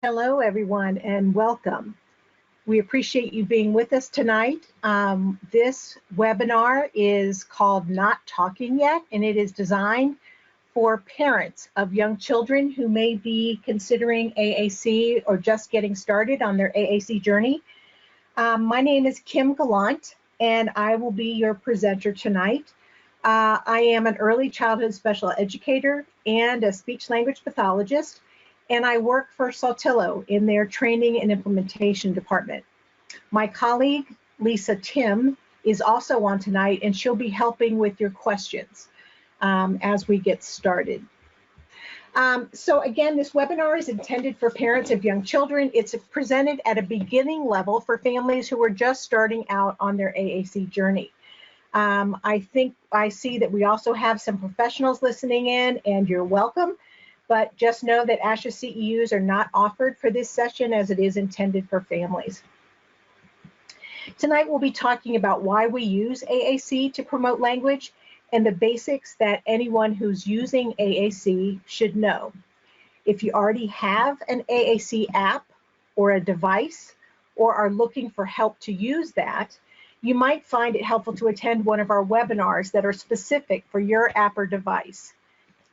Hello, everyone, and welcome. We appreciate you being with us tonight. This webinar is called Not Talking Yet, and it is designed for parents of young children who may be considering AAC or just getting started on their AAC journey. My name is Kim Gallant, and I will be your presenter tonight. I am an early childhood special educator and a speech-language pathologist, and I work for Saltillo in their training and implementation department. My colleague, Lisa Tim, is also on tonight, and she'll be helping with your questions as we get started. So again, this webinar is intended for parents of young children. It's presented at a beginning level for families who are just starting out on their AAC journey. I see that we also have some professionals listening in, and you're welcome. But just know that ASHA CEUs are not offered for this session as it is intended for families. Tonight we'll be talking about why we use AAC to promote language and the basics that anyone who's using AAC should know. If you already have an AAC app or a device or are looking for help to use that, you might find it helpful to attend one of our webinars that are specific for your app or device.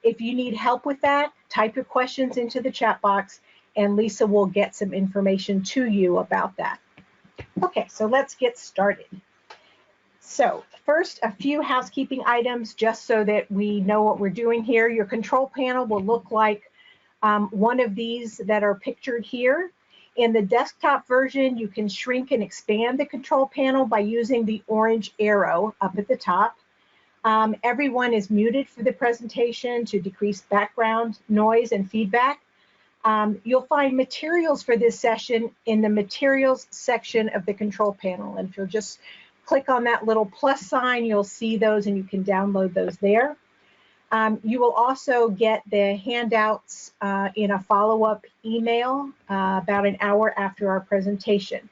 If you need help with that, type your questions into the chat box and Lisa will get some information to you about that. Okay, so let's get started. So first, a few housekeeping items just so that we know what we're doing here. Your control panel will look like one of these that are pictured here. In the desktop version, you can shrink and expand the control panel by using the orange arrow up at the top. Everyone is muted for the presentation to decrease background noise and feedback. You'll find materials for this session in the materials section of the control panel. And if you'll just click on that little plus sign, you'll see those and you can download those there. You will also get the handouts in a follow-up email about an hour after our presentation.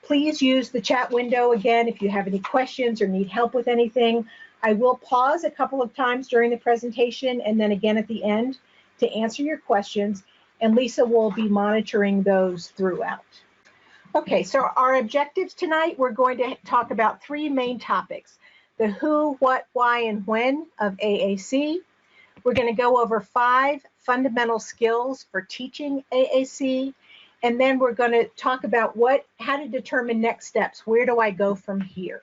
Please use the chat window again if you have any questions or need help with anything. I will pause a couple of times during the presentation and then again at the end to answer your questions, and Lisa will be monitoring those throughout. Okay, so our objectives tonight, we're going to talk about three main topics: the who, what, why, and when of AAC. We're going to go over 5 fundamental skills for teaching AAC. And then we're going to talk about how to determine next steps. Where do I go from here?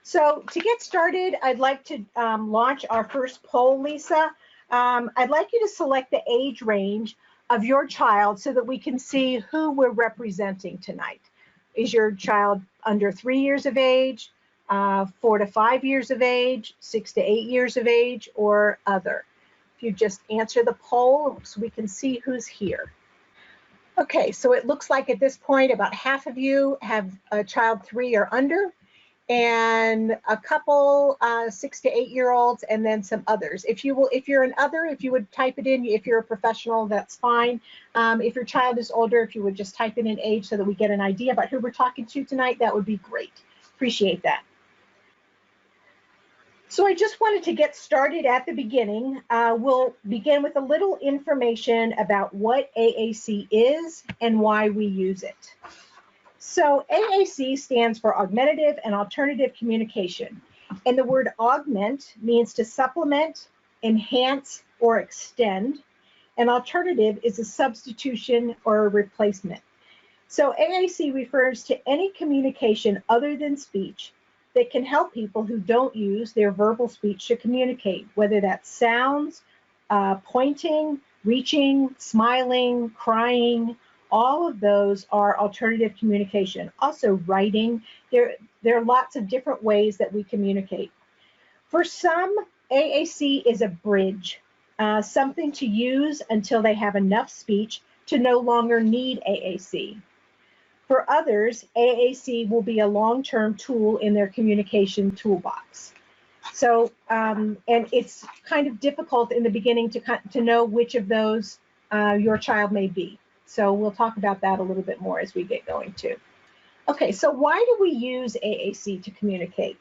So to get started, I'd like to launch our first poll, Lisa. I'd like you to select the age range of your child so that we can see who we're representing tonight. Is your child under 3 years of age, 4 to 5 years of age, 6 to 8 years of age, or other? If you just answer the poll so we can see who's here. Okay, so it looks like at this point about half of you have a child 3 or under, and a couple 6 to 8 year olds, and then some others. If you're an other, if you would type it in. If you're a professional, that's fine. If your child is older, if you would just type in an age so that we get an idea about who we're talking to tonight, that would be great. Appreciate that. So I just wanted to get started at the beginning. We'll begin with a little information about what AAC is and why we use it. So AAC stands for augmentative and alternative communication. And the word augment means to supplement, enhance, or extend. And alternative is a substitution or a replacement. So AAC refers to any communication other than speech that can help people who don't use their verbal speech to communicate, whether that's sounds, pointing, reaching, smiling, crying. All of those are alternative communication. Also writing. There are lots of different ways that we communicate. For some, AAC is a bridge, something to use until they have enough speech to no longer need AAC. For others, AAC will be a long-term tool in their communication toolbox. So, and it's kind of difficult in the beginning to know which of those your child may be. So we'll talk about that a little bit more as we get going too. Okay, so why do we use AAC to communicate?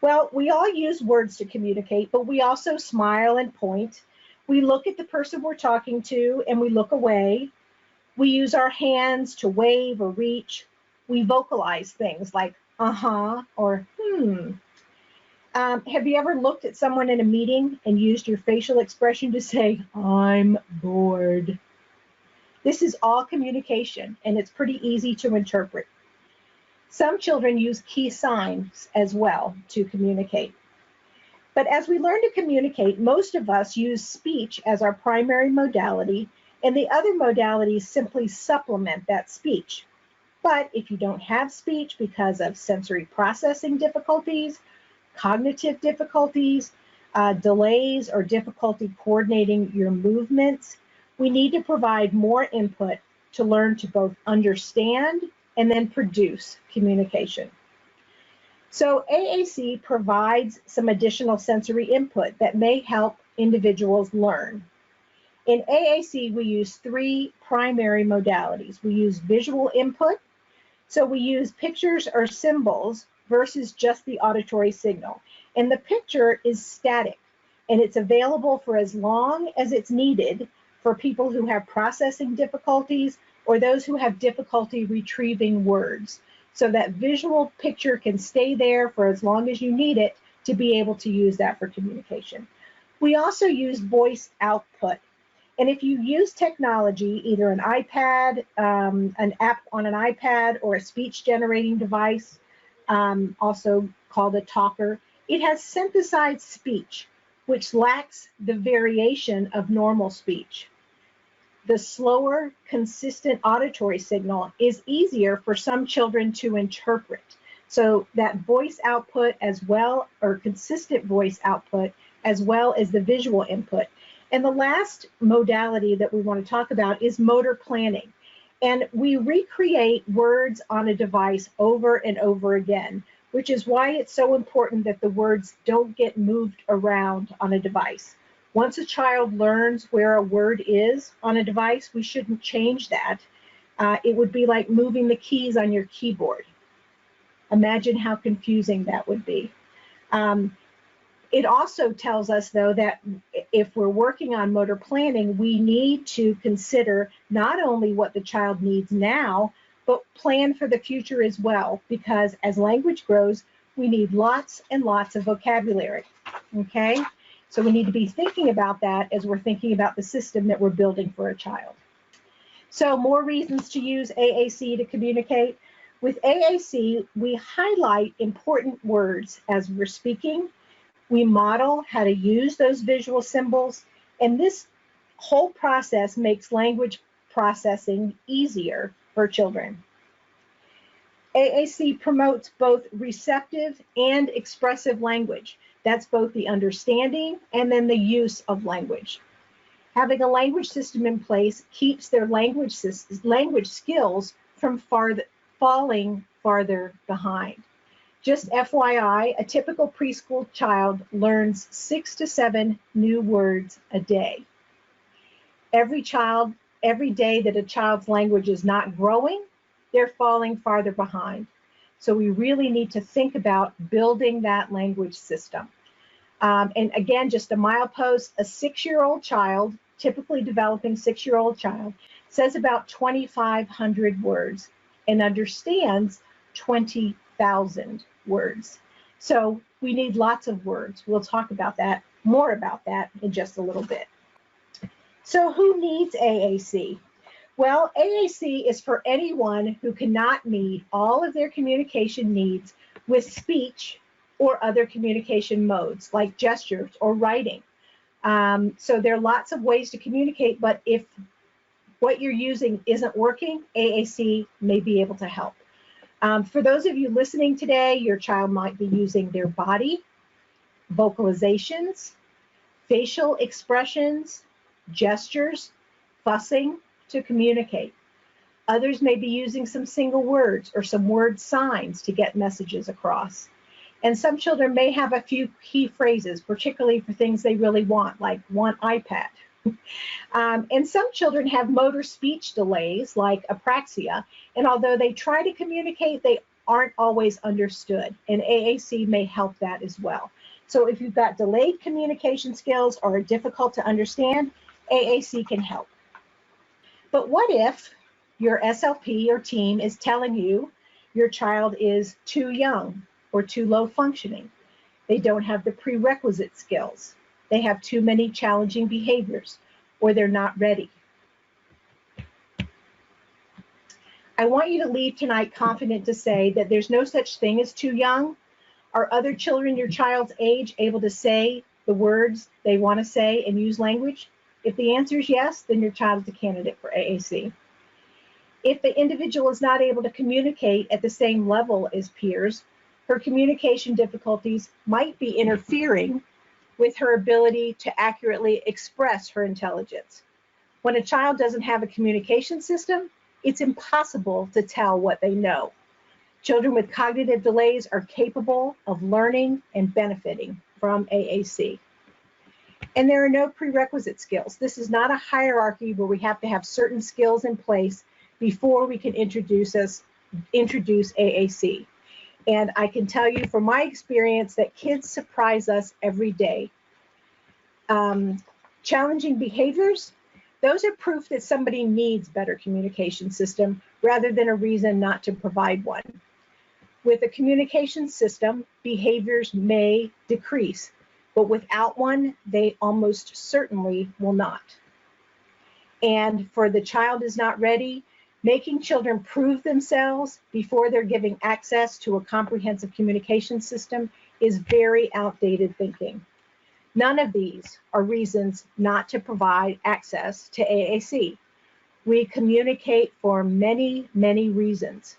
Well, we all use words to communicate, but we also smile and point. We look at the person we're talking to and we look away. We use our hands to wave or reach. We vocalize things like uh-huh or hmm. Have you ever looked at someone in a meeting and used your facial expression to say, I'm bored? This is all communication, and it's pretty easy to interpret. Some children use key signs as well to communicate. But as we learn to communicate, most of us use speech as our primary modality, and the other modalities simply supplement that speech. But if you don't have speech because of sensory processing difficulties, cognitive difficulties, delays, or difficulty coordinating your movements, we need to provide more input to learn to both understand and then produce communication. So AAC provides some additional sensory input that may help individuals learn. In AAC, we use three primary modalities. We use visual input, so we use pictures or symbols versus just the auditory signal. And the picture is static, and it's available for as long as it's needed for people who have processing difficulties or those who have difficulty retrieving words. So that visual picture can stay there for as long as you need it to be able to use that for communication. We also use voice output. And if you use technology, either an iPad, an app on an iPad, or a speech generating device, also called a talker, it has synthesized speech, which lacks the variation of normal speech. The slower, consistent auditory signal is easier for some children to interpret. So that voice output as well, or consistent voice output, as well as the visual input. And the last modality that we want to talk about is motor planning. And we recreate words on a device over and over again, which is why it's so important that the words don't get moved around on a device. Once a child learns where a word is on a device, we shouldn't change that. It would be like moving the keys on your keyboard. Imagine how confusing that would be. It also tells us, though, that if we're working on motor planning, we need to consider not only what the child needs now, but plan for the future as well, because as language grows, we need lots and lots of vocabulary, okay? So we need to be thinking about that as we're thinking about the system that we're building for a child. So more reasons to use AAC to communicate. With AAC, we highlight important words as we're speaking. We model how to use those visual symbols, and this whole process makes language processing easier for children. AAC promotes both receptive and expressive language. That's both the understanding and then the use of language. Having a language system in place keeps their language skills from falling farther behind. Just FYI, a typical preschool child learns 6 to 7 new words a day. Every day that a child's language is not growing, they're falling farther behind. So we really need to think about building that language system. And again, just a milepost, a 6-year-old child, typically developing 6-year-old child, says about 2,500 words and understands 20,000 words. So we need lots of words. We'll talk about that, more about that in just a little bit. So who needs AAC? Well, AAC is for anyone who cannot meet all of their communication needs with speech or other communication modes like gestures or writing. So there are lots of ways to communicate, but if what you're using isn't working, AAC may be able to help. For those of you listening today, your child might be using their body, vocalizations, facial expressions, gestures, fussing to communicate. Others may be using some single words or some word signs to get messages across. And some children may have a few key phrases, particularly for things they really want, like want iPad. And some children have motor speech delays, like apraxia, and although they try to communicate, they aren't always understood, and AAC may help that as well. So if you've got delayed communication skills or are difficult to understand, AAC can help. But what if your SLP or team is telling you your child is too young or too low functioning? They don't have the prerequisite skills. They have too many challenging behaviors, or they're not ready. I want you to leave tonight confident to say that there's no such thing as too young. Are other children your child's age able to say the words they want to say and use language? If the answer is yes, then your child is a candidate for AAC. If the individual is not able to communicate at the same level as peers, her communication difficulties might be interfering with her ability to accurately express her intelligence. When a child doesn't have a communication system, it's impossible to tell what they know. Children with cognitive delays are capable of learning and benefiting from AAC. And there are no prerequisite skills. This is not a hierarchy where we have to have certain skills in place before we can introduce AAC. And I can tell you from my experience that kids surprise us every day. Challenging behaviors, those are proof that somebody needs better communication system rather than a reason not to provide one. With a communication system, behaviors may decrease, but without one, they almost certainly will not. And for the child is not ready, making children prove themselves before they're giving access to a comprehensive communication system is very outdated thinking. None of these are reasons not to provide access to AAC. We communicate for many, many reasons,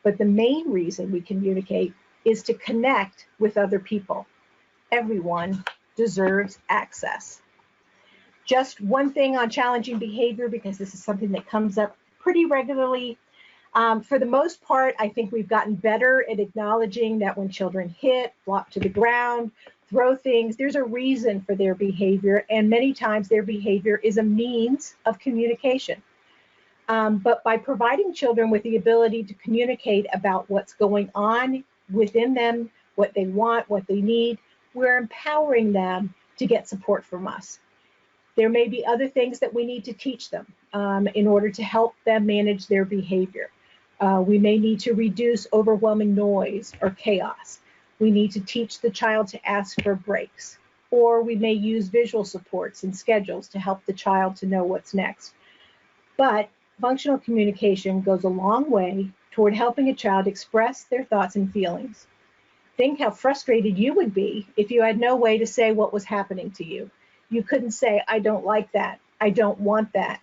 but the main reason we communicate is to connect with other people. Everyone deserves access. Just one thing on challenging behavior, because this is something that comes up pretty regularly. For the most part, I think we've gotten better at acknowledging that when children hit, flop to the ground, throw things, there's a reason for their behavior, and many times their behavior is a means of communication. But by providing children with the ability to communicate about what's going on within them, what they want, what they need, we're empowering them to get support from us. There may be other things that we need to teach them in order to help them manage their behavior. We may need to reduce overwhelming noise or chaos. We need to teach the child to ask for breaks, or we may use visual supports and schedules to help the child to know what's next. But functional communication goes a long way toward helping a child express their thoughts and feelings. Think how frustrated you would be if you had no way to say what was happening to you. You couldn't say, I don't like that. I don't want that.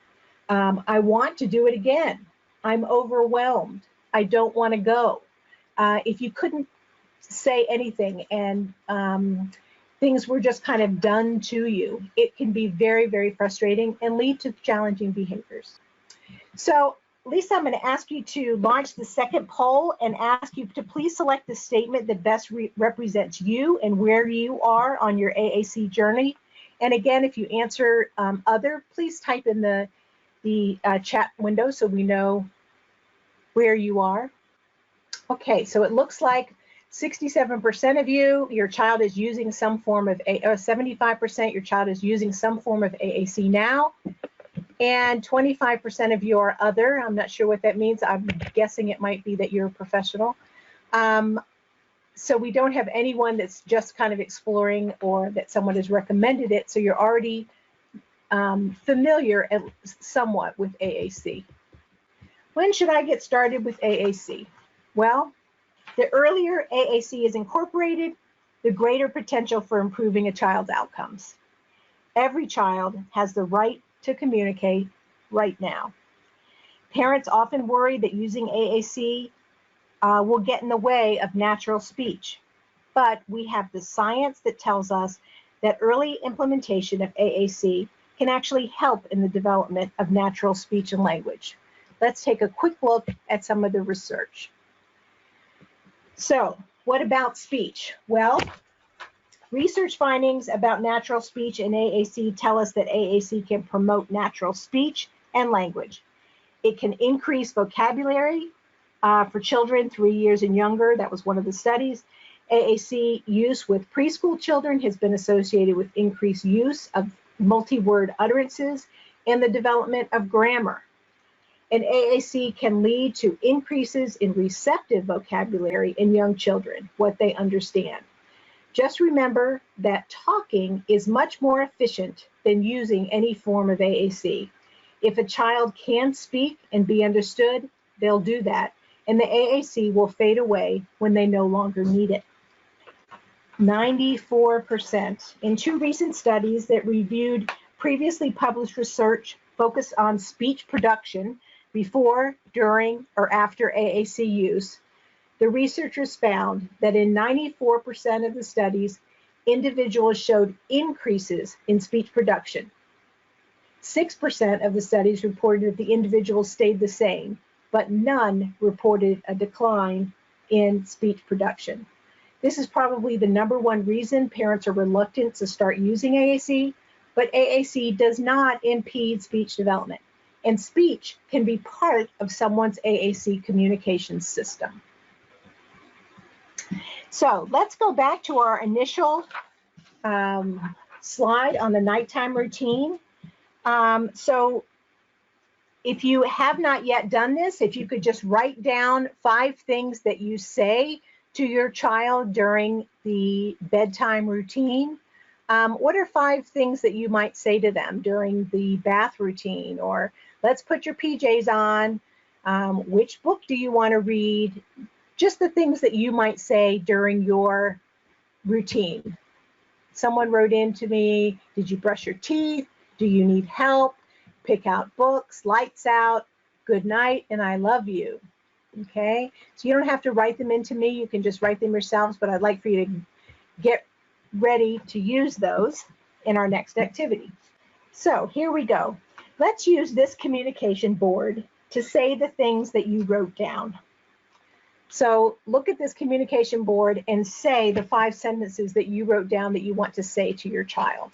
I want to do it again. I'm overwhelmed. I don't want to go. If you couldn't say anything and things were just kind of done to you, it can be very, very frustrating and lead to challenging behaviors. So, Lisa, I'm going to ask you to launch the second poll and ask you to please select the statement that best represents you and where you are on your AAC journey. And again, if you answer other, please type in the chat window so we know where you are. Okay, so it looks like 67% of you, your child is using some form of, 75% your child is using some form of AAC now, and 25% of you are other. I'm not sure what that means. I'm guessing it might be that you're a professional. So we don't have anyone that's just kind of exploring or that someone has recommended it, so you're already familiar somewhat with AAC. When should I get started with AAC? Well, the earlier AAC is incorporated, the greater potential for improving a child's outcomes. Every child has the right to communicate right now. Parents often worry that using AAC will get in the way of natural speech, but we have the science that tells us that early implementation of AAC can actually help in the development of natural speech and language. Let's take a quick look at some of the research. So, what about speech? Well, research findings about natural speech and AAC tell us that AAC can promote natural speech and language. It can increase vocabulary for children 3 years and younger. That was one of the studies. AAC use with preschool children has been associated with increased use of multi-word utterances and the development of grammar. And AAC can lead to increases in receptive vocabulary in young children, what they understand. Just remember that talking is much more efficient than using any form of AAC. If a child can speak and be understood, they'll do that, and the AAC will fade away when they no longer need it. 94%. In two recent studies that reviewed previously published research focused on speech production before, during, or after AAC use, the researchers found that in 94% of the studies, individuals showed increases in speech production. 6% of the studies reported that the individuals stayed the same, but none reported a decline in speech production. This is probably the #1 reason parents are reluctant to start using AAC, but AAC does not impede speech development, and speech can be part of someone's AAC communication system. So let's go back to our initial slide on the nighttime routine. So if you have not yet done this, if you could just write down 5 things that you say to your child during the bedtime routine. What are 5 things that you might say to them during the bath routine? Or let's put your PJs on. Which book do you want to read? Just the things that you might say during your routine. Someone wrote in to me, did you brush your teeth? Do you need help? Pick out books, lights out, good night, and I love you. Okay, so you don't have to write them into me. You can just write them yourselves, but I'd like for you to get ready to use those in our next activity. So here we go. Let's use this communication board to say the things that you wrote down. So look at this communication board and say the 5 sentences that you wrote down that you want to say to your child.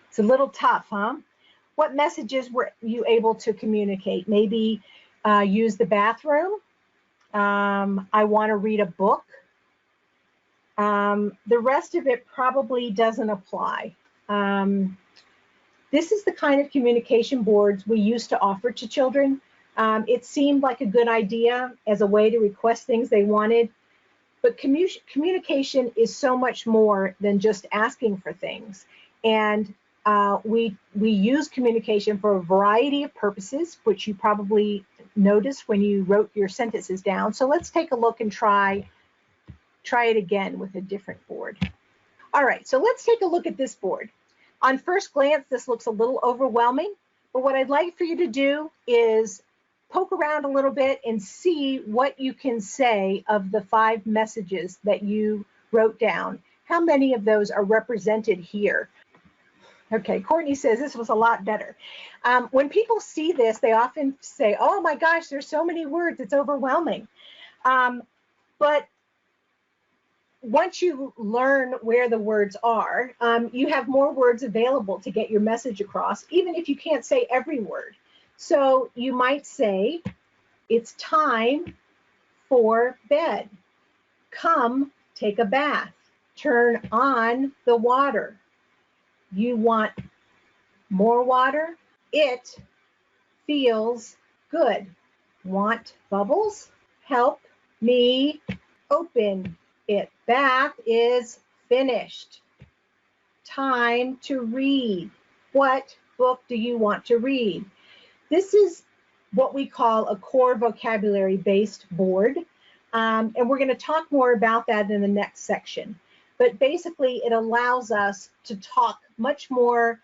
It's a little tough, huh? What messages were you able to communicate? Maybe use the bathroom. I want to read a book. The rest of it probably doesn't apply. This is the kind of communication boards we used to offer to children. It seemed like a good idea as a way to request things they wanted, but communication is so much more than just asking for things. And we use communication for a variety of purposes, which you probably noticed when you wrote your sentences down. So let's take a look and try it again with a different board. All right, so let's take a look at this board. On first glance, this looks a little overwhelming, but what I'd like for you to do is poke around a little bit and see what you can say of the 5 messages that you wrote down. How many of those are represented here? Okay, Courtney says this was a lot better. When people see this, they often say, oh my gosh, there's so many words, it's overwhelming. But once you learn where the words are, you have more words available to get your message across, even if you can't say every word. So you might say, it's time for bed. Come take a bath. Turn on the water. You want more water? It feels good. Want bubbles? Help me open it. Bath is finished. Time to read. What book do you want to read? This is what we call a core vocabulary-based board, and we're going to talk more about that in the next section. But basically, it allows us to talk much more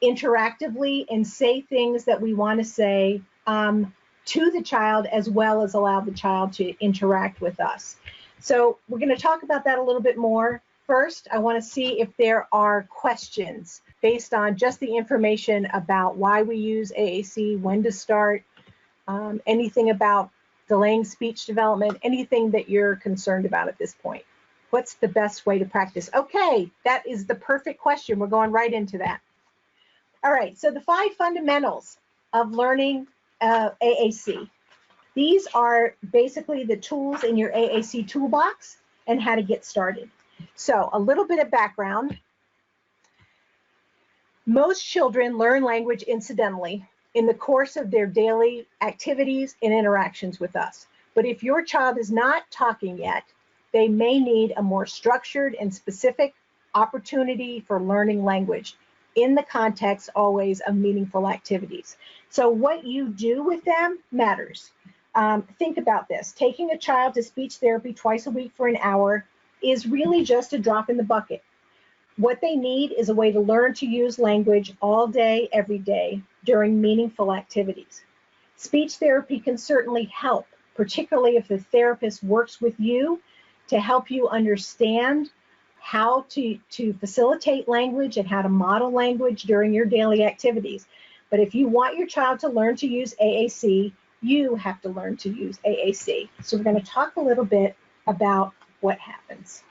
interactively and say things that we want to say to the child, as well as allow the child to interact with us. So we're going to talk about that a little bit more. First, I want to see if there are questions based on just the information about why we use AAC, when to start, anything about delaying speech development, anything that you're concerned about at this point. What's the best way to practice? Okay, that is the perfect question. We're going right into that. All right, so the 5 fundamentals of learning AAC. These are basically the tools in your AAC toolbox, and how to get started. So a little bit of background. Most children learn language incidentally in the course of their daily activities and interactions with us. But if your child is not talking yet, they may need a more structured and specific opportunity for learning language in the context always of meaningful activities. So what you do with them matters. Think about this. Taking a child to speech therapy twice a week for an hour is really just a drop in the bucket. What they need is a way to learn to use language all day, every day, during meaningful activities. Speech therapy can certainly help, particularly if the therapist works with you to help you understand how to facilitate language and how to model language during your daily activities. But if you want your child to learn to use AAC, you have to learn to use AAC. So we're going to talk a little bit about what happens.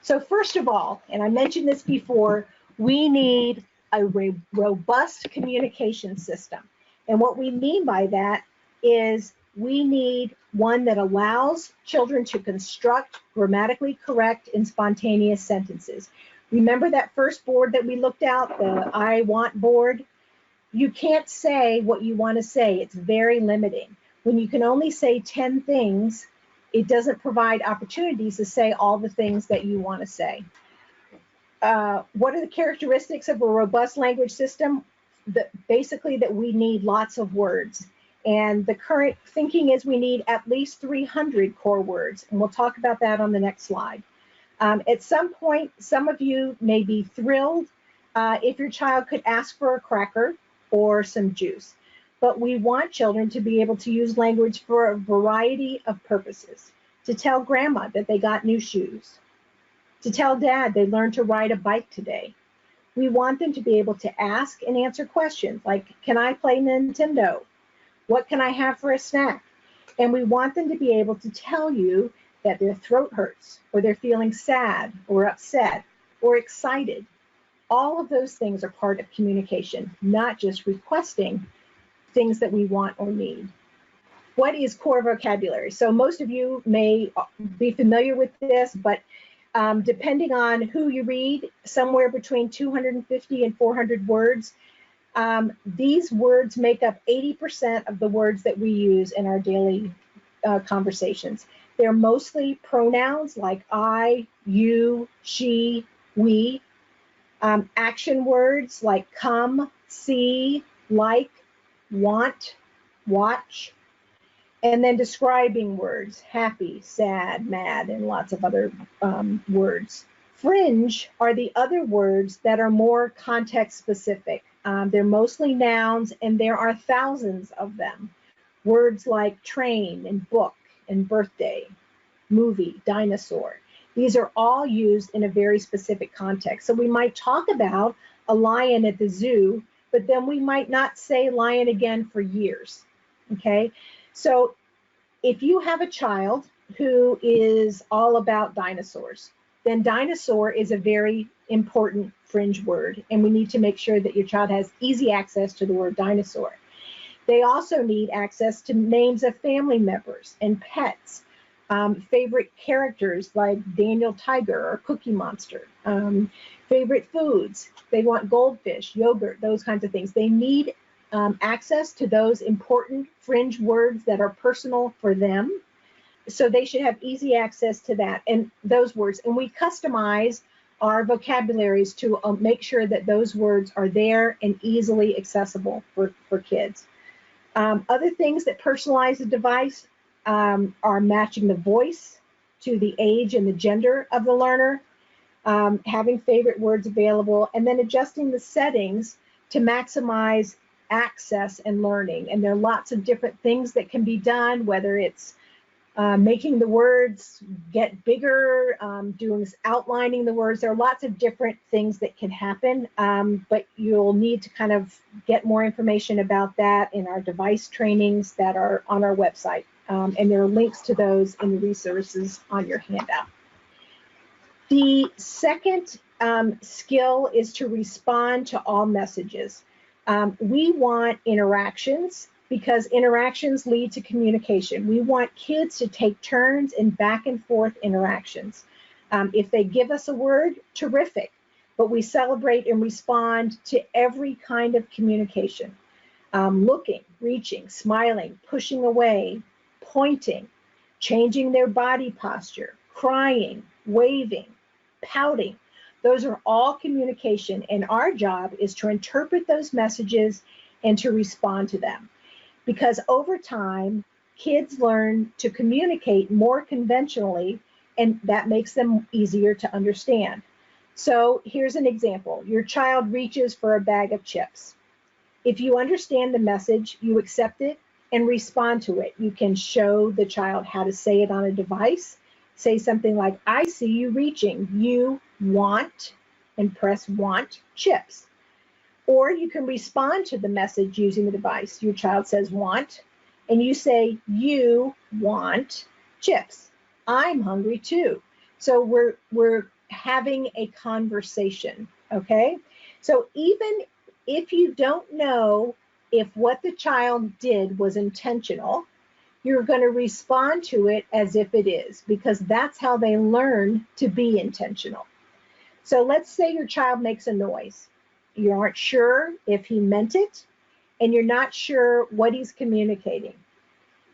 So first of all, and I mentioned this before, we need a robust communication system. And what we mean by that is we need one that allows children to construct grammatically correct and spontaneous sentences. Remember that first board that we looked at, the I want board? You can't say what you want to say. It's very limiting. When you can only say 10 things, it doesn't provide opportunities to say all the things that you want to say. What are the characteristics of a robust language system? Basically that we need lots of words. And the current thinking is we need at least 300 core words. And we'll talk about that on the next slide. At some point, some of you may be thrilled if your child could ask for a cracker or some juice. But we want children to be able to use language for a variety of purposes. To tell grandma that they got new shoes. To tell dad they learned to ride a bike today. We want them to be able to ask and answer questions like, can I play Nintendo? What can I have for a snack? And we want them to be able to tell you that their throat hurts, or they're feeling sad, or upset, or excited. All of those things are part of communication, not just requesting things that we want or need. What is core vocabulary? So most of you may be familiar with this, but depending on who you read, somewhere between 250 and 400 words. These words make up 80% of the words that we use in our daily conversations. They're mostly pronouns like I, you, she, we. Action words like come, see, like, want, watch, and then describing words, happy, sad, mad, and lots of other words. Fringe are the other words that are more context specific. They're mostly nouns, and there are thousands of them. Words like train and book and birthday, movie, dinosaur. These are all used in a very specific context. So we might talk about a lion at the zoo, but then we might not say lion again for years, okay? So if you have a child who is all about dinosaurs, then dinosaur is a very important fringe word, and we need to make sure that your child has easy access to the word dinosaur. They also need access to names of family members and pets, favorite characters like Daniel Tiger or Cookie Monster, favorite foods. They want goldfish, yogurt, those kinds of things. They need access to those important fringe words that are personal for them. So they should have easy access to that and those words. And we customize our vocabularies to make sure that those words are there and easily accessible for kids. Other things that personalize the device are matching the voice to the age and the gender of the learner, having favorite words available, and then adjusting the settings to maximize access and learning. And there are lots of different things that can be done, whether it's making the words get bigger, outlining the words. There are lots of different things that can happen, but you'll need to kind of get more information about that in our device trainings that are on our website. And there are links to those in the resources on your handout. The second skill is to respond to all messages. We want interactions because interactions lead to communication. We want kids to take turns in back and forth interactions. If they give us a word, terrific, but we celebrate and respond to every kind of communication. Looking, reaching, smiling, pushing away, pointing, changing their body posture, crying, waving, pouting. Those are all communication, and our job is to interpret those messages and to respond to them. Because over time, kids learn to communicate more conventionally, and that makes them easier to understand. So here's an example. Your child reaches for a bag of chips. If you understand the message, you accept it and respond to it. You can show the child how to say it on a device. Say something like, I see you reaching. You want, and press want, chips. Or you can respond to the message using the device. Your child says want, and you say, you want chips. I'm hungry too. So we're having a conversation, okay? So even if you don't know if what the child did was intentional, you're going to respond to it as if it is, because that's how they learn to be intentional. So let's say your child makes a noise. You aren't sure if he meant it, and you're not sure what he's communicating.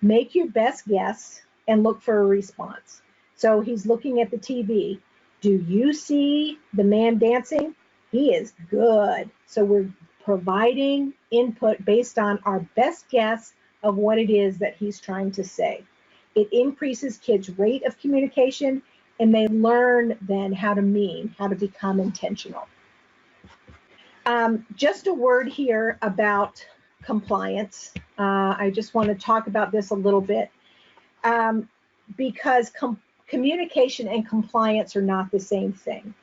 Make your best guess and look for a response. So he's looking at the TV. Do you see the man dancing? He is good. So we're providing input based on our best guess of what it is that he's trying to say. It increases kids' rate of communication, and they learn then how to become intentional. Just a word here about compliance. I just want to talk about this a little bit because communication and compliance are not the same thing.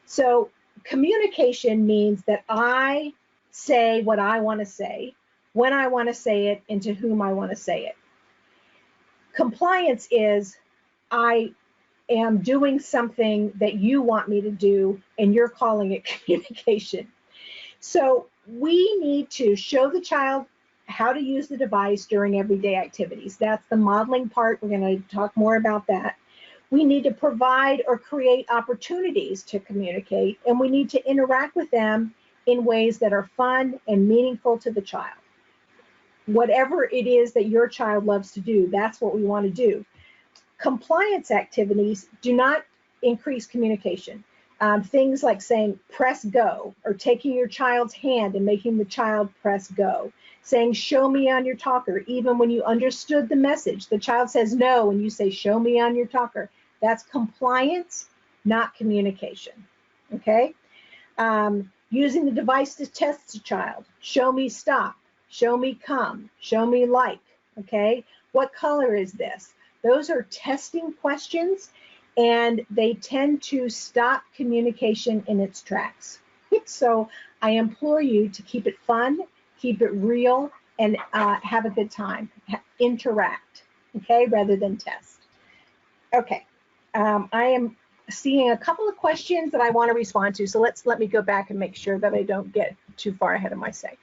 So communication means that I say what I want to say, when I want to say it, and to whom I want to say it. Compliance is I am doing something that you want me to do, and you're calling it communication. So we need to show the child how to use the device during everyday activities. That's the modeling part. We're going to talk more about that. We need to provide or create opportunities to communicate, and we need to interact with them in ways that are fun and meaningful to the child. Whatever it is that your child loves to do, that's what we want to do. Compliance activities do not increase communication. Things like saying press go, or taking your child's hand and making the child press go. Saying show me on your talker, even when you understood the message. The child says no and you say show me on your talker. That's compliance, not communication, okay? Using the device to test the child. Show me stop, show me come, show me like, okay? What color is this? Those are testing questions, and they tend to stop communication in its tracks. So I implore you to keep it fun, keep it real, and have a good time. Interact, okay, rather than test. Okay, I am seeing a couple of questions that I want to respond to, so let me go back and make sure that I don't get too far ahead of my say.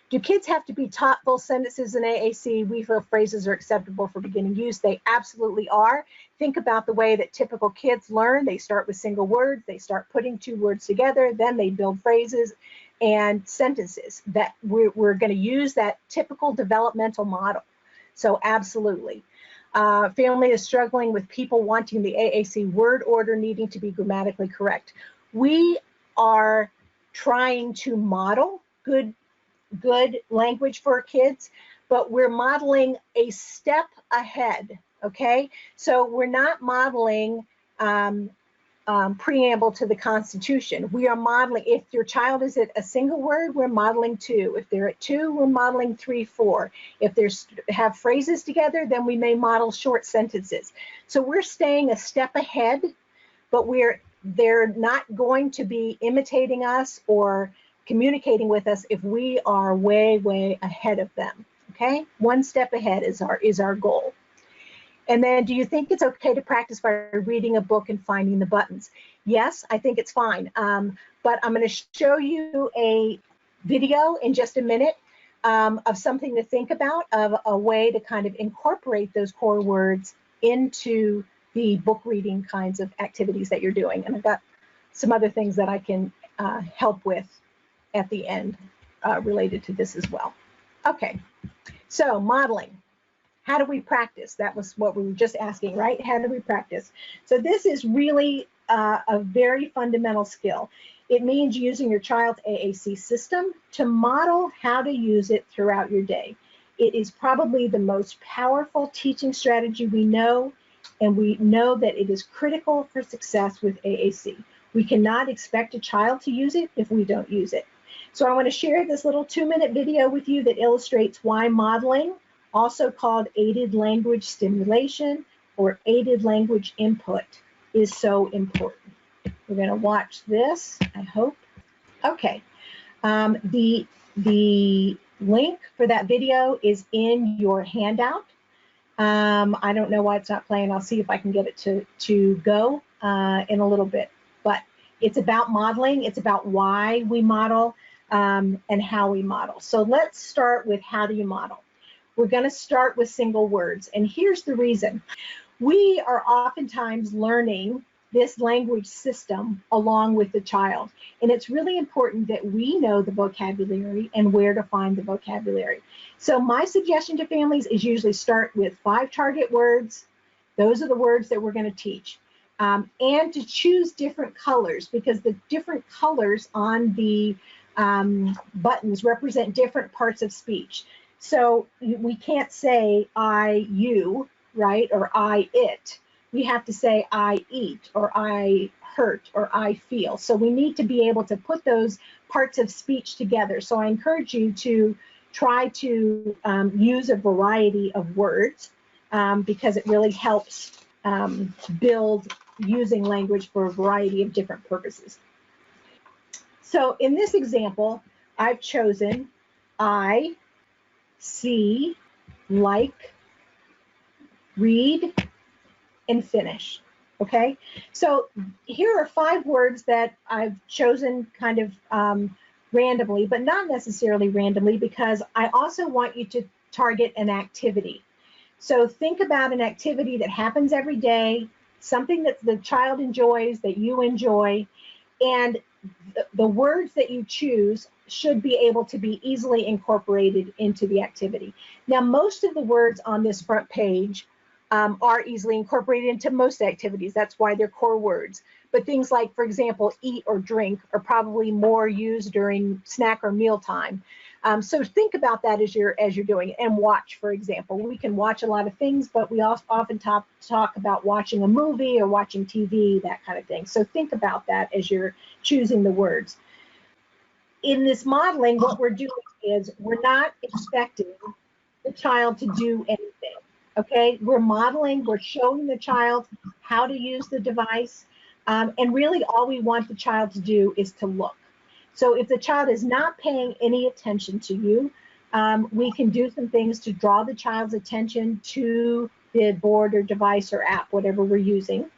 Do kids have to be taught full sentences in AAC? We feel phrases are acceptable for beginning use. They absolutely are. Think about the way that typical kids learn. They start with single words. They start putting two words together. Then they build phrases and sentences. That we're going to use that typical developmental model. So absolutely. Family is struggling with people wanting the AAC word order needing to be grammatically correct. We are trying to model good language for kids, but we're modeling a step ahead, okay? So we're not modeling preamble to the Constitution. We are modeling, if your child is at a single word, we're modeling 2. If they're at 2, we're modeling 3, 4. If they have phrases together, then we may model short sentences. So we're staying a step ahead, but they're not going to be imitating us or communicating with us if we are way, way ahead of them, okay? One step ahead is our goal. And then, do you think it's okay to practice by reading a book and finding the buttons? Yes, I think it's fine. But I'm going to show you a video in just a minute of something to think about, of a way to kind of incorporate those core words into the book reading kinds of activities that you're doing. And I've got some other things that I can help with at the end related to this as well. Okay, so modeling. How do we practice? That was what we were just asking, right? How do we practice? So this is really a very fundamental skill. It means using your child's AAC system to model how to use it throughout your day. It is probably the most powerful teaching strategy we know, and we know that it is critical for success with AAC. We cannot expect a child to use it if we don't use it. So I want to share this little 2-minute video with you that illustrates why modeling, also called aided language stimulation or aided language input, is so important. We're going to watch this, I hope. Okay, the link for that video is in your handout. I don't know why it's not playing. I'll see if I can get it to go in a little bit. But it's about modeling. It's about why we model and how we model. So let's start with how do you model. We're going to start with single words. And here's the reason. We are oftentimes learning this language system along with the child. And it's really important that we know the vocabulary and where to find the vocabulary. So my suggestion to families is usually start with 5 target words. Those are the words that we're going to teach. And to choose different colors, because the different colors on the buttons represent different parts of speech. So we can't say I, you, right, or I, it. We have to say I eat, or I hurt, or I feel. So we need to be able to put those parts of speech together. So I encourage you to try to use a variety of words because it really helps build using language for a variety of different purposes. So in this example, I've chosen I, see, like, read, and finish. Okay, so here are 5 words that I've chosen kind of randomly, but not necessarily randomly, because I also want you to target an activity. So think about an activity that happens every day, something that the child enjoys, that you enjoy, and the words that you choose should be able to be easily incorporated into the activity. Now, most of the words on this front page are easily incorporated into most activities. That's why they're core words. But things like, for example, eat or drink are probably more used during snack or meal time. So think about that as you're doing it. And watch, for example. We can watch a lot of things, but we also often talk about watching a movie or watching TV, that kind of thing. So think about that as you're choosing the words. In this modeling, what we're doing is we're not expecting the child to do anything. Okay, we're modeling, we're showing the child how to use the device, and really all we want the child to do is to look. So if the child is not paying any attention to you, we can do some things to draw the child's attention to the board or device or app, whatever we're using.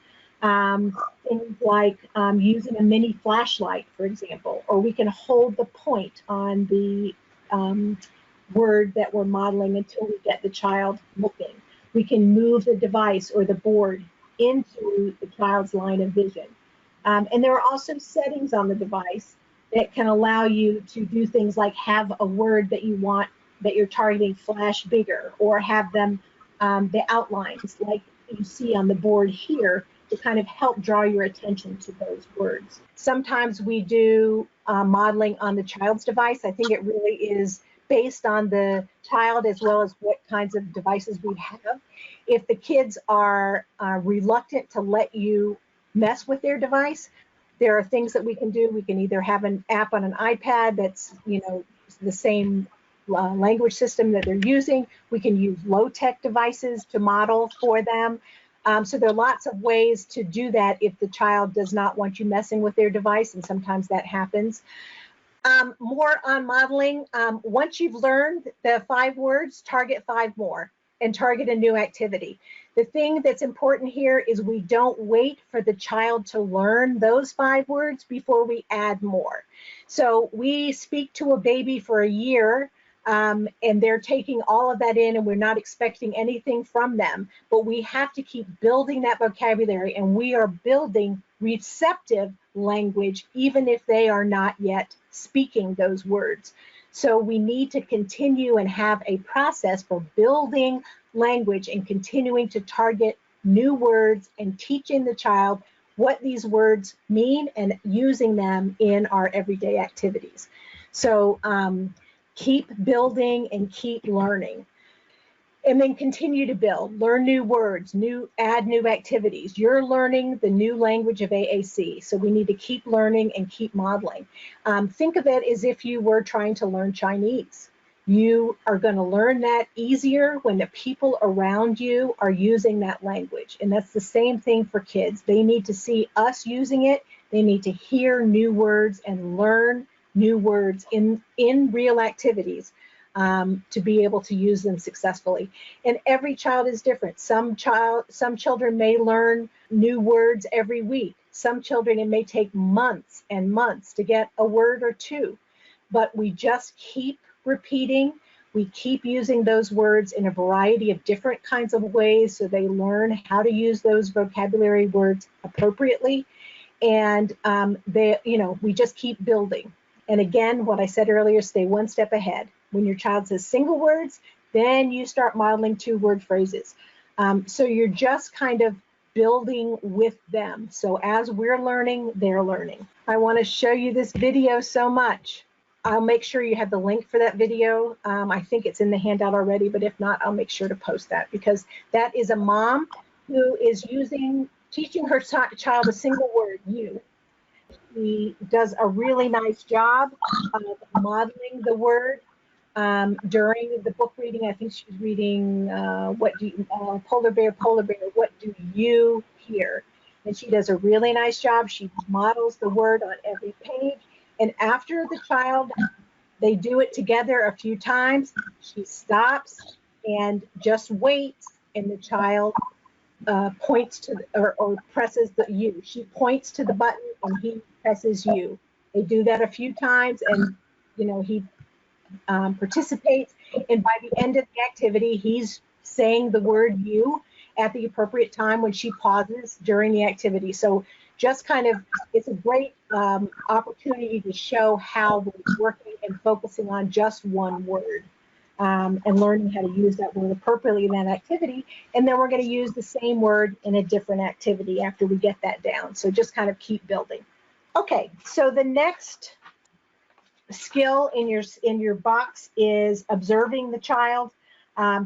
Things like using a mini flashlight, for example, or we can hold the point on the word that we're modeling until we get the child looking. We can move the device or the board into the child's line of vision. And there are also settings on the device that can allow you to do things like have a word that you want, that you're targeting, flash bigger, or have them, the outlines like you see on the board here, to kind of help draw your attention to those words. Sometimes we do modeling on the child's device. I think it really is based on the child as well as what kinds of devices we have. If the kids are reluctant to let you mess with their device, there are things that we can do. We can either have an app on an iPad that's, you know, the same language system that they're using. We can use low-tech devices to model for them. So there are lots of ways to do that if the child does not want you messing with their device, and sometimes that happens. More on modeling. Once you've learned the 5 words, target 5 more and target a new activity. The thing that's important here is we don't wait for the child to learn those 5 words before we add more. So we speak to a baby for a year and they're taking all of that in, and we're not expecting anything from them. But we have to keep building that vocabulary, and we are building receptive language, even if they are not yet speaking those words. So we need to continue and have a process for building language and continuing to target new words and teaching the child what these words mean and using them in our everyday activities. So keep building and keep learning. And then continue to build, learn new words, add new activities. You're learning the new language of AAC, so we need to keep learning and keep modeling. Think of it as if you were trying to learn Chinese. You are going to learn that easier when the people around you are using that language. And that's the same thing for kids. They need to see us using it. They need to hear new words and learn new words in real activities. To be able to use them successfully. And every child is different. Some children may learn new words every week. Some children, it may take months and months to get a word or two. But we just keep repeating. We keep using those words in a variety of different kinds of ways so they learn how to use those vocabulary words appropriately. And we just keep building. And again, what I said earlier, stay one step ahead. When your child says single words, then you start modeling 2-word phrases. So you're just kind of building with them. So as we're learning, they're learning. I want to show you this video so much. I'll make sure you have the link for that video. I think it's in the handout already, but if not, I'll make sure to post that, because that is a mom who is teaching her child a single word, you. She does a really nice job of modeling the word. During the book reading, I think she was reading Polar Bear, what do you hear? And she does a really nice job. She models the word on every page. And after the child, they do it together a few times, she stops and just waits, and the child points to or presses the U. She points to the button and he presses U. They do that a few times, and he participates, and by the end of the activity, he's saying the word you at the appropriate time when she pauses during the activity. So just it's a great opportunity to show how we're working and focusing on just one word and learning how to use that word appropriately in that activity. And then we're going to use the same word in a different activity after we get that down. So just kind of keep building. Okay, so the next skill in your box is observing the child,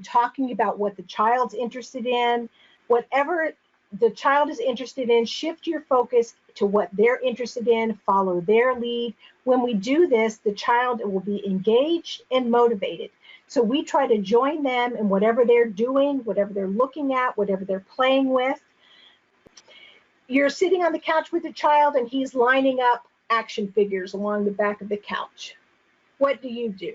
talking about what the child's interested in. Whatever the child is interested in, shift your focus to what they're interested in, follow their lead. When we do this, the child will be engaged and motivated. So we try to join them in whatever they're doing, whatever they're looking at, whatever they're playing with. You're sitting on the couch with the child and he's lining up action figures along the back of the couch. What do?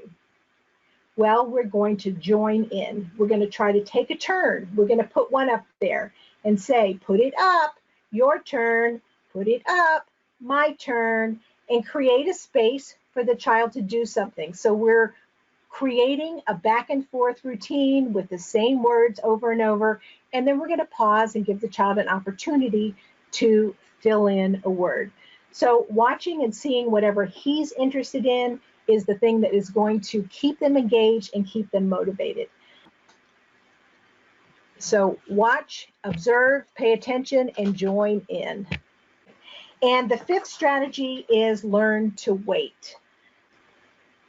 Well, we're going to join in. We're going to try to take a turn. We're going to put one up there and say, put it up, your turn, put it up, my turn, and create a space for the child to do something. So we're creating a back and forth routine with the same words over and over, and then we're going to pause and give the child an opportunity to fill in a word. So watching and seeing whatever he's interested in is the thing that is going to keep them engaged and keep them motivated. So watch, observe, pay attention, and join in. And the 5th strategy is learn to wait.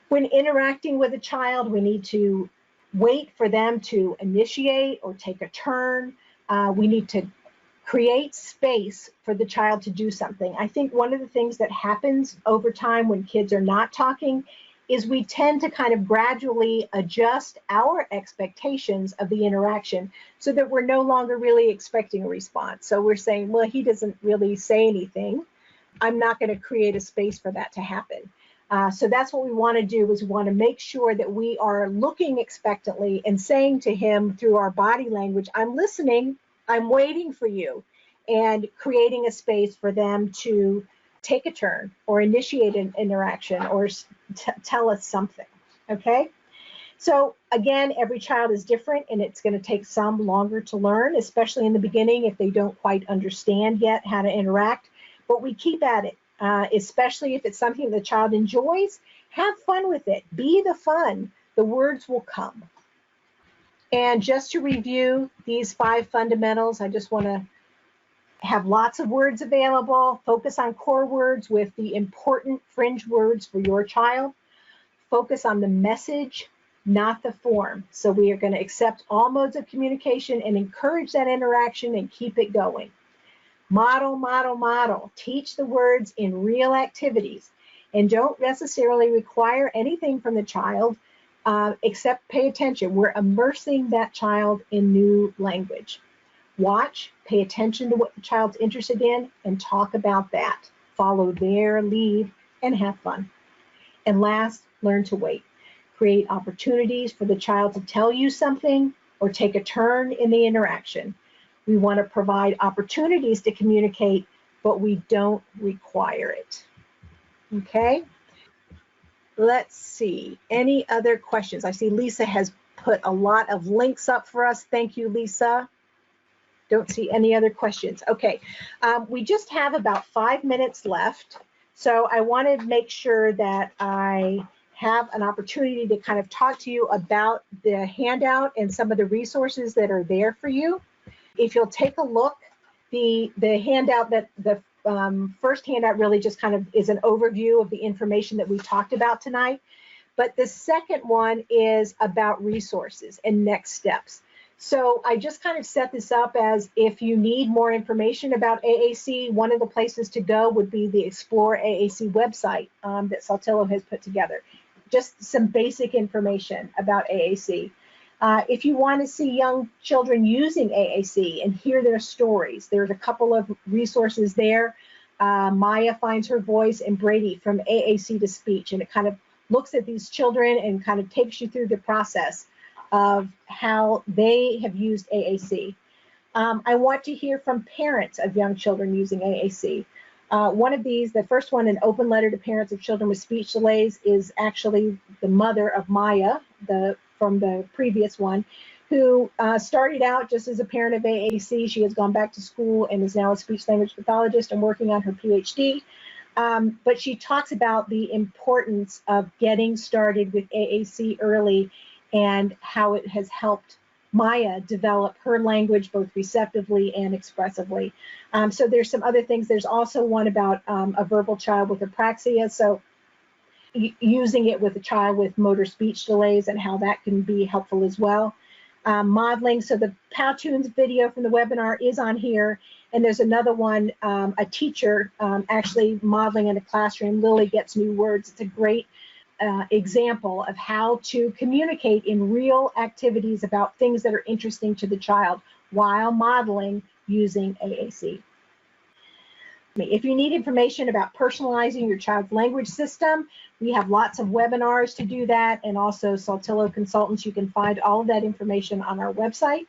When interacting with a child, we need to wait for them to initiate or take a turn. We need to create space for the child to do something. I think one of the things that happens over time when kids are not talking is we tend to kind of gradually adjust our expectations of the interaction so that we're no longer really expecting a response. So we're saying, well, he doesn't really say anything. I'm not going to create a space for that to happen. So that's what we want to do, is we want to make sure that we are looking expectantly and saying to him through our body language, I'm listening, I'm waiting for you, and creating a space for them to take a turn or initiate an interaction or tell us something, okay? So again, every child is different, and it's going to take some longer to learn, especially in the beginning if they don't quite understand yet how to interact. But we keep at it, especially if it's something the child enjoys. Have fun with it. Be the fun. The words will come. And just to review these 5 fundamentals, I just want to have lots of words available. Focus on core words with the important fringe words for your child. Focus on the message, not the form. So we are going to accept all modes of communication and encourage that interaction and keep it going. Model, model, model. Teach the words in real activities, and don't necessarily require anything from the child except pay attention. We're immersing that child in new language. Watch, pay attention to what the child's interested in, and talk about that. Follow their lead and have fun. And last, learn to wait. Create opportunities for the child to tell you something or take a turn in the interaction. We want to provide opportunities to communicate, but we don't require it. Okay? Let's see. Any other questions? I see Lisa has put a lot of links up for us. Thank you, Lisa. Don't see any other questions. Okay, we just have about 5 minutes left, so I want to make sure that I have an opportunity to kind of talk to you about the handout and some of the resources that are there for you. If you'll take a look, the handout, that the first handout really just kind of is an overview of the information that we talked about tonight, but the second one is about resources and next steps. So I just kind of set this up as if you need more information about AAC, one of the places to go would be the Explore AAC website that Saltillo has put together. Just some basic information about AAC. If you want to see young children using AAC and hear their stories, there's a couple of resources there. Maya Finds Her Voice and Brady from AAC to Speech, and it kind of looks at these children and kind of takes you through the process of how they have used AAC. I want to hear from parents of young children using AAC. One of these, the first one, an open letter to parents of children with speech delays, is actually the mother of Maya, from the previous one, who started out just as a parent of AAC. She has gone back to school and is now a speech language pathologist and working on her PhD. But she talks about the importance of getting started with AAC early and how it has helped Maya develop her language both receptively and expressively. So there's some other things. There's also one about a verbal child with apraxia, so using it with a child with motor speech delays and how that can be helpful as well. Modeling, so the Powtoons video from the webinar is on here, and there's another one, a teacher actually modeling in a classroom. Lily Gets New Words. It's a great example of how to communicate in real activities about things that are interesting to the child while modeling using AAC. If you need information about personalizing your child's language system, we have lots of webinars to do that, and also Saltillo consultants. You can find all of that information on our website.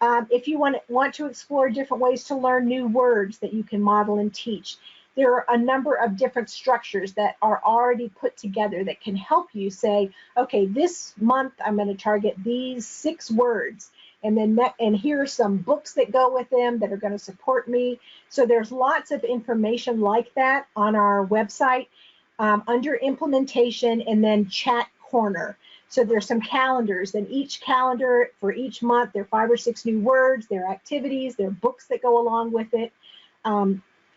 If you want to explore different ways to learn new words that you can model and teach, there are a number of different structures that are already put together that can help you say, okay, this month I'm going to target these 6 words, and then and here are some books that go with them that are going to support me. So there's lots of information like that on our website under implementation, and then chat corner. So there's some calendars, and each calendar for each month, there are 5 or 6 new words, there are activities, there are books that go along with it.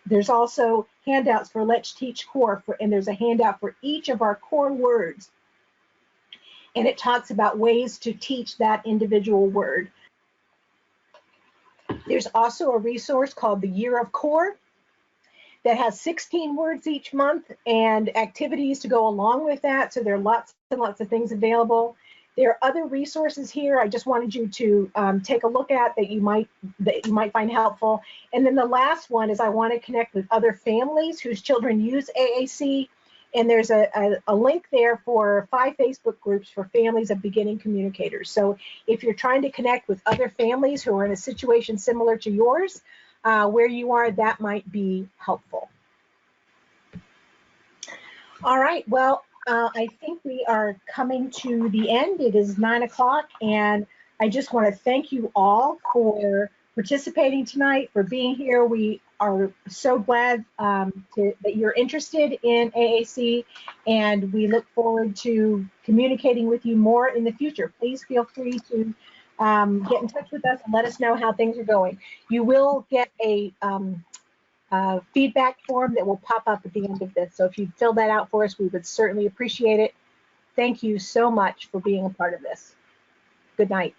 There's also handouts for Let's Teach Core, and there's a handout for each of our core words. And it talks about ways to teach that individual word. There's also a resource called the Year of Core that has 16 words each month and activities to go along with that. So there are lots and lots of things available. There are other resources here I just wanted you to take a look at that you might find helpful. And then the last one is I want to connect with other families whose children use AAC. And there's a link there for 5 Facebook groups for families of beginning communicators. So if you're trying to connect with other families who are in a situation similar to yours, where you are, that might be helpful. All right, well, I think we are coming to the end. It is 9 o'clock, and I just want to thank you all for participating tonight, for being here. We are so glad that you're interested in AAC, and we look forward to communicating with you more in the future. Please feel free to get in touch with us and let us know how things are going. You will get a feedback form that will pop up at the end of this. So if you fill that out for us, we would certainly appreciate it. Thank you so much for being a part of this. Good night.